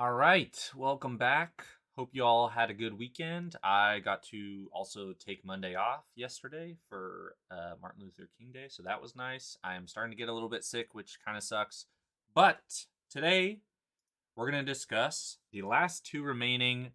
All right, welcome back. Hope you all had a good weekend. I got to also take Monday off yesterday for Martin Luther King Day, so that was nice. I am starting to get a little bit sick, which kind of sucks. But today we're going to discuss the last two remaining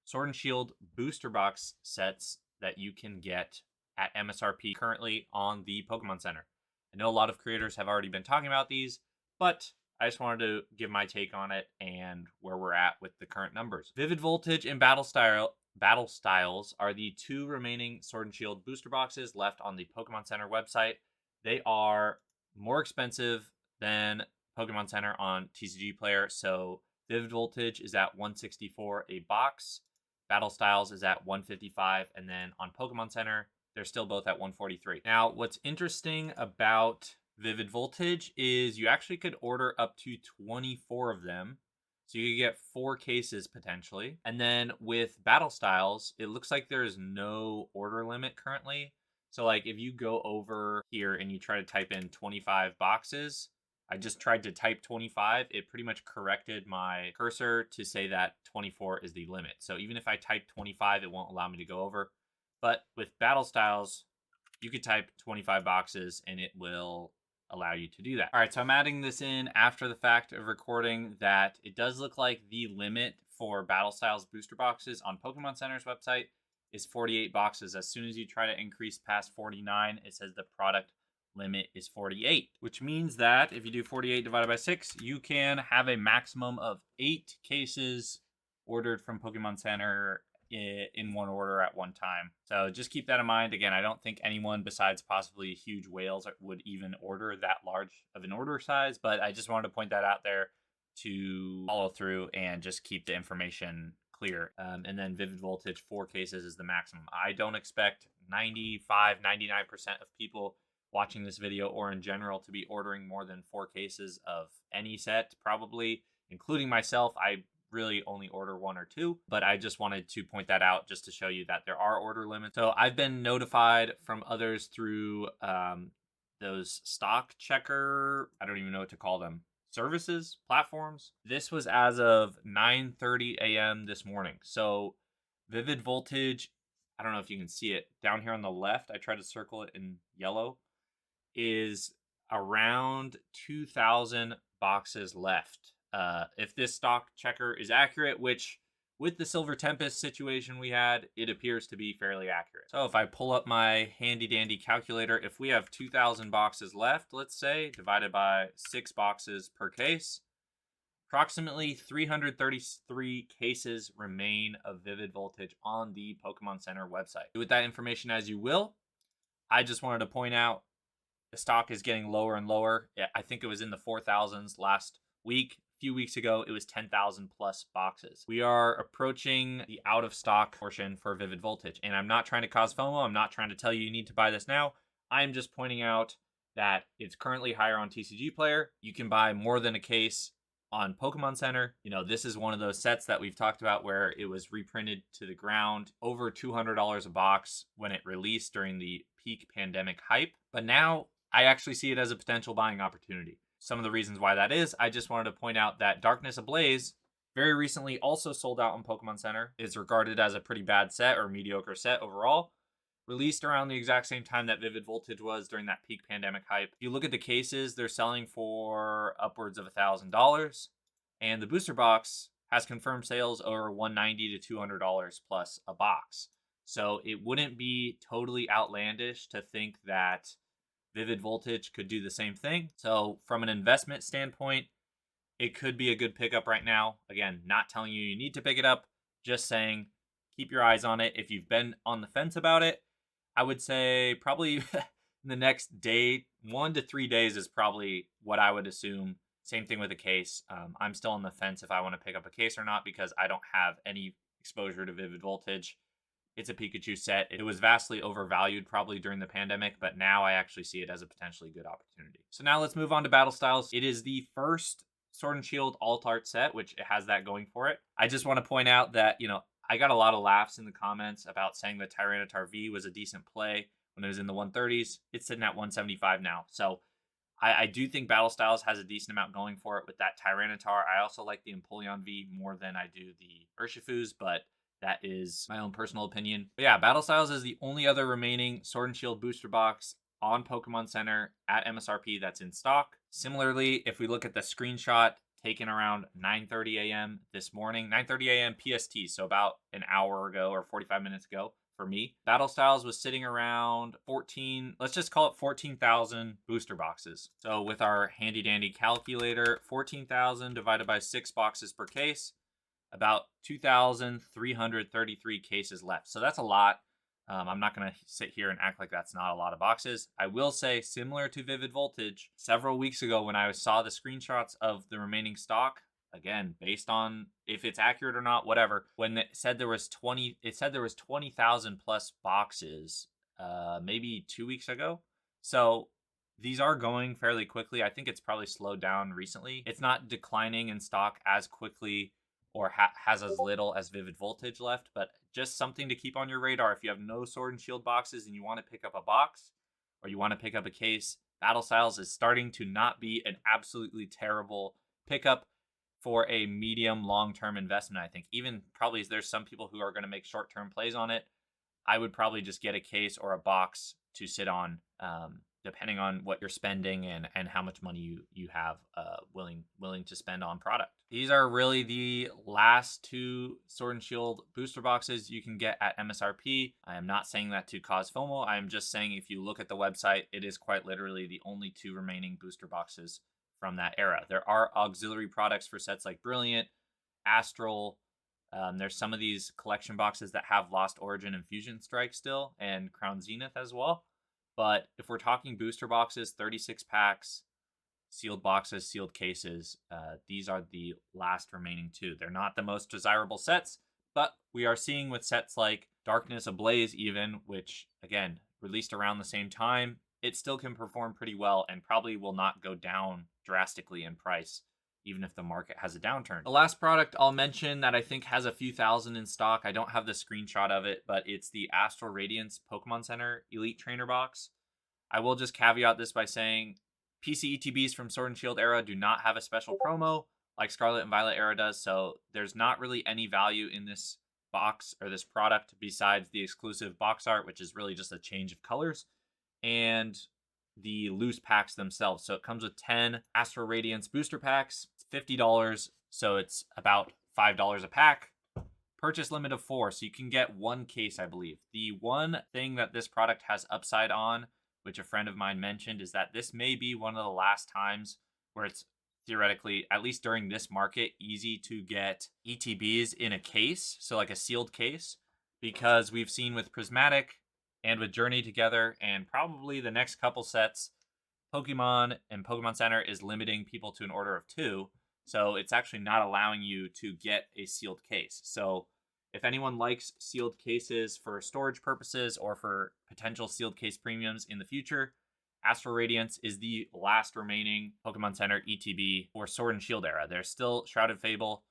Sword and Shield booster box sets that you can get at MSRP currently on the Pokemon Center. I know a lot of creators have already been talking about these, but I just wanted to give my take on it and where we're at with the current numbers. Vivid Voltage and Battle Styles are the two remaining Sword and Shield booster boxes left on the Pokemon Center website. They are more expensive than Pokemon Center on TCG Player, so Vivid Voltage is at $164 a box. Battle Styles is at $155, and then on Pokemon Center, they're still both at $143. Now, what's interesting about Vivid Voltage is you actually could order up to 24 of them. So you could get 4 cases potentially. And then with Battle Styles, it looks like there's no order limit currently. So like if you go over here and you try to type in 25 boxes, I just tried to type 25. It pretty much corrected my cursor to say that 24 is the limit. So even if I type 25, it won't allow me to go over. But with Battle Styles, you could type 25 boxes and it will allow you to do that. All right, so I'm adding this in after the fact of recording that it does look like the limit for Battle Styles booster boxes on Pokemon Center's website is 48 boxes. As soon as you try to increase past 49, it says the product limit is 48, which means that if you do 48 divided by 6, you can have a maximum of 8 cases ordered from Pokemon Center in one order at one time. So just keep that in mind. Again, I don't think anyone besides possibly huge whales would even order that large of an order size, but I just wanted to point that out there to follow through and just keep the information clear. And then Vivid Voltage, 4 cases is the maximum. I don't expect 95, 99% of people watching this video or in general to be ordering more than 4 cases of any set, probably, including myself. I really only order 1 or 2, but I just wanted to point that out just to show you that there are order limits. So I've been notified from others through those stock checker, I don't even know what to call them, services, platforms. This was as of 9:30 a.m. this morning. So Vivid Voltage, I don't know if you can see it down here on the left. I tried to circle it in yellow, is around 2,000 boxes left. If this stock checker is accurate, which with the Silver Tempest situation we had, it appears to be fairly accurate. So if I pull up my handy dandy calculator, if we have 2,000 boxes left, let's say, divided by 6 boxes per case, approximately 333 cases remain of Vivid Voltage on the Pokemon Center website. Do with that information as you will. I just wanted to point out the stock is getting lower and lower. I think it was in the 4,000s last week. A few weeks ago, it was 10,000 plus boxes. We are approaching the out of stock portion for Vivid Voltage. And I'm not trying to cause FOMO. I'm not trying to tell you need to buy this now. I'm just pointing out that it's currently higher on TCG Player. You can buy more than a case on Pokemon Center. You know, this is one of those sets that we've talked about where it was reprinted to the ground, over $200 a box when it released during the peak pandemic hype. But now I actually see it as a potential buying opportunity. Some of the reasons why that is, I just wanted to point out that Darkness Ablaze very recently also sold out on Pokemon Center. Is regarded as a pretty bad set or mediocre set overall. Released around the exact same time that Vivid Voltage was during that peak pandemic hype. If you look at the cases, they're selling for upwards of $1,000. And the booster box has confirmed sales over $190 to $200 plus a box. So it wouldn't be totally outlandish to think that Vivid Voltage could do the same thing. So from an investment standpoint, it could be a good pickup right now. Again, not telling you need to pick it up, just saying keep your eyes on it. If you've been on the fence about it, I would say probably in the next day, 1 to 3 days is probably what I would assume. Same thing with a case. I'm still on the fence if I want to pick up a case or not because I don't have any exposure to Vivid Voltage. It's a Pikachu set. It was vastly overvalued probably during the pandemic, but now I actually see it as a potentially good opportunity. So now let's move on to Battle Styles. It is the first Sword and Shield alt-art set, which it has that going for it. I just want to point out that, I got a lot of laughs in the comments about saying that Tyranitar V was a decent play when it was in the 130s. It's sitting at 175 now. So I do think Battle Styles has a decent amount going for it with that Tyranitar. I also like the Empoleon V more than I do the Urshifus, but that is my own personal opinion. But yeah, Battle Styles is the only other remaining Sword and Shield booster box on Pokemon Center at MSRP that's in stock. Similarly, if we look at the screenshot taken around 9:30 a.m. this morning, 9:30 a.m. PST, so about an hour ago or 45 minutes ago for me, Battle Styles was sitting around 14, let's just call it 14,000 booster boxes. So with our handy dandy calculator, 14,000 divided by 6 boxes per case, about 2,333 cases left. So that's a lot. I'm not going to sit here and act like that's not a lot of boxes. I will say, similar to Vivid Voltage, several weeks ago when I saw the screenshots of the remaining stock, again, based on if it's accurate or not, whatever, when it said there was 20,000 plus boxes, maybe 2 weeks ago. So these are going fairly quickly. I think it's probably slowed down recently. It's not declining in stock as quickly or has as little as Vivid Voltage left, but just something to keep on your radar. If you have no Sword and Shield boxes and you want to pick up a box or you want to pick up a case, Battle Styles is starting to not be an absolutely terrible pickup for a medium long-term investment. I think even probably there's some people who are going to make short-term plays on it. I would probably just get a case or a box to sit on, depending on what you're spending and how much money you have willing to spend on product. These are really the last 2 Sword and Shield booster boxes you can get at MSRP. I am not saying that to cause FOMO. I am just saying if you look at the website, it is quite literally the only 2 remaining booster boxes from that era. There are auxiliary products for sets like Brilliant, Astral. There's some of these collection boxes that have Lost Origin and Fusion Strike still, and Crown Zenith as well. But if we're talking booster boxes, 36 packs, sealed boxes, sealed cases, these are the last remaining 2. They're not the most desirable sets, but we are seeing with sets like Darkness Ablaze even, which, again, released around the same time, it still can perform pretty well and probably will not go down drastically in price, even if the market has a downturn. The last product I'll mention that I think has a few thousand in stock, I don't have the screenshot of it, but it's the Astral Radiance Pokemon Center Elite Trainer Box. I will just caveat this by saying PC ETBs from Sword and Shield era do not have a special promo like Scarlet and Violet era does, so there's not really any value in this box or this product besides the exclusive box art, which is really just a change of colors, and the loose packs themselves. So it comes with 10 Astral Radiance booster packs. It's $50, so it's about $5 a pack. Purchase limit of 4, so you can get 1 case, I believe. The one thing that this product has upside on, which a friend of mine mentioned, is that this may be one of the last times where it's theoretically, at least during this market, easy to get ETBs in a case, so like a sealed case, because we've seen with Prismatic and with Journey together, and probably the next couple sets, Pokemon and Pokemon Center is limiting people to an order of 2, so it's actually not allowing you to get a sealed case. So if anyone likes sealed cases for storage purposes or for potential sealed case premiums in the future, Astral Radiance is the last remaining Pokemon Center ETB for Sword and Shield era. There's still Shrouded Fable,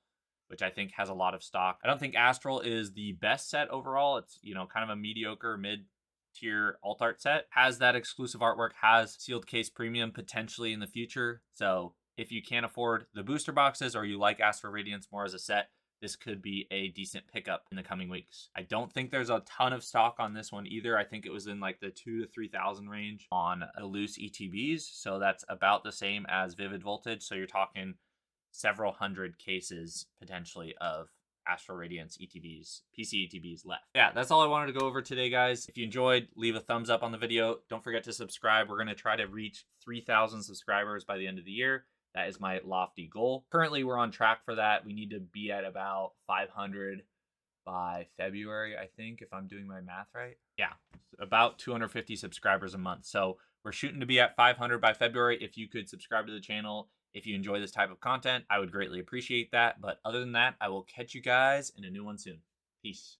which I think has a lot of stock. I don't think Astral is the best set overall. It's, kind of a mediocre mid-tier alt art set. Has that exclusive artwork, has sealed case premium potentially in the future. So if you can't afford the booster boxes or you like Astral Radiance more as a set, this could be a decent pickup in the coming weeks. I don't think there's a ton of stock on this one either. I think it was in like the 2,000 to 3,000 range on the loose ETBs. So that's about the same as Vivid Voltage. So you're talking several hundred cases potentially of Astral Radiance ETBs, PC ETBs left. Yeah, that's all I wanted to go over today, guys. If you enjoyed, leave a thumbs up on the video. Don't forget to subscribe. We're going to try to reach 3,000 subscribers by the end of the year. That is my lofty goal. Currently, we're on track for that. We need to be at about 500 by February, I think, if I'm doing my math right. Yeah, about 250 subscribers a month. So we're shooting to be at 500 by February. If you could subscribe to the channel, if you enjoy this type of content, I would greatly appreciate that. But other than that, I will catch you guys in a new one soon. Peace.